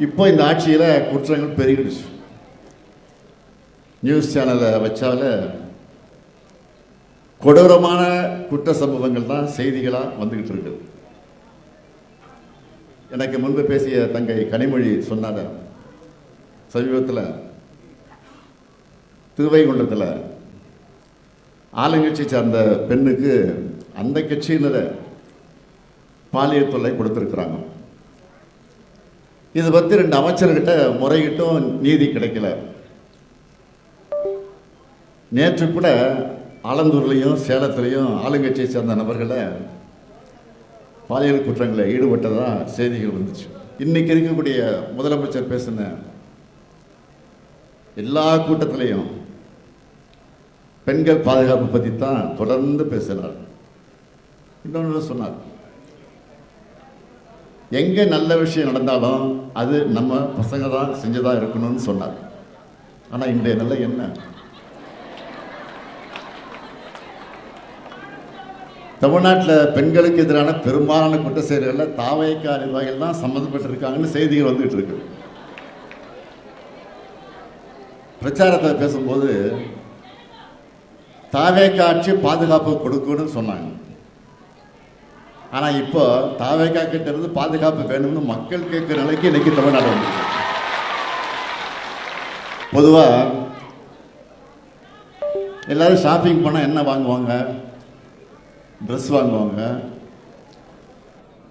இப்போ இந்த ஆட்சியில் குற்றங்கள் பெருகிடுச்சு. நியூஸ் சேனலை வச்சால கொடூரமான குற்ற சம்பவங்கள் தான் செய்திகளாக வந்துக்கிட்டு இருக்கு. எனக்கு முன்பு பேசிய தங்கை கனிமொழி சொன்னார, சமீபத்தில் திருவைகுண்டத்தில் ஆளுங்கட்சி சார்ந்த பெண்ணுக்கு அந்த கட்சியினரை பாலியல் தொல்லை கொடுத்துருக்குறாங்க. இதை பற்றி 2 அமைச்சர்கிட்ட முறையிட்டும் நீதி கிடைக்கல. நேற்று கூட ஆலந்தூர்லையும் சேலத்துலையும் ஆளுங்கட்சியை சேர்ந்த நபர்களை பாலியல் குற்றங்களில் ஈடுபட்டதாக செய்திகள் வந்துச்சு. இன்னைக்கு இருக்கக்கூடிய முதலமைச்சர் பேசின எல்லா கூட்டத்திலையும் பெண்கள் பாதுகாப்பு பற்றி தான் தொடர்ந்து பேசினார். இன்னொன்று சொன்னார், எங்கே நல்ல விஷயம் நடந்தாலும் அது நம்ம பசங்க தான் செஞ்சதாக இருக்கணும்னு சொன்னார். ஆனால் இன்றைய நிலை என்ன? தமிழ்நாட்டில் பெண்களுக்கு எதிரான பெரும்பாலான குற்ற செயல்களில் தாவேக்கா நிர்வாகிகள் தான் சம்மந்தப்பட்டிருக்காங்கன்னு செய்திகள் வந்துகிட்டு இருக்கு. பிரச்சாரத்தை பேசும்போது தாவேக்கா ஆட்சி பாதுகாப்பு கொடுக்கணும்னு சொன்னாங்க. ஆனால் இப்போ தாவேக்கா கிட்ட இருந்து பாதுகாப்பு வேணும்னு மக்கள் கேட்குற நிலைக்கு இன்னைக்கு தமிழ்நாடு வந்து. பொதுவாக எல்லாரும் ஷாப்பிங் போனால் என்ன வாங்குவாங்க? ட்ரெஸ் வாங்குவாங்க,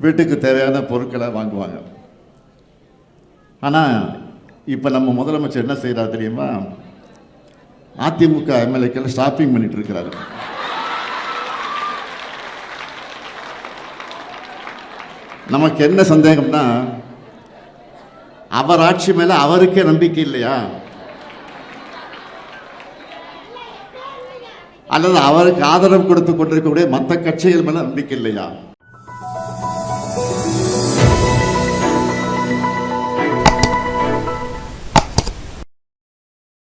வீட்டுக்கு தேவையான பொருட்களை வாங்குவாங்க. ஆனால் இப்போ நம்ம முதலமைச்சர் என்ன செய்கிறார் தெரியுமா? அதிமுக எம்எல்ஏக்கள் ஷாப்பிங் பண்ணிட்டு இருக்கிறாரு. நமக்கு என்ன சந்தேகம்னா, அவர் ஆட்சி மேல அவருக்கே நம்பிக்கை இல்லையா, அல்லது அவருக்கு ஆதரவு கொடுத்து கொண்டிருக்கக்கூடிய மற்ற கட்சிகள் மேல நம்பிக்கை இல்லையா?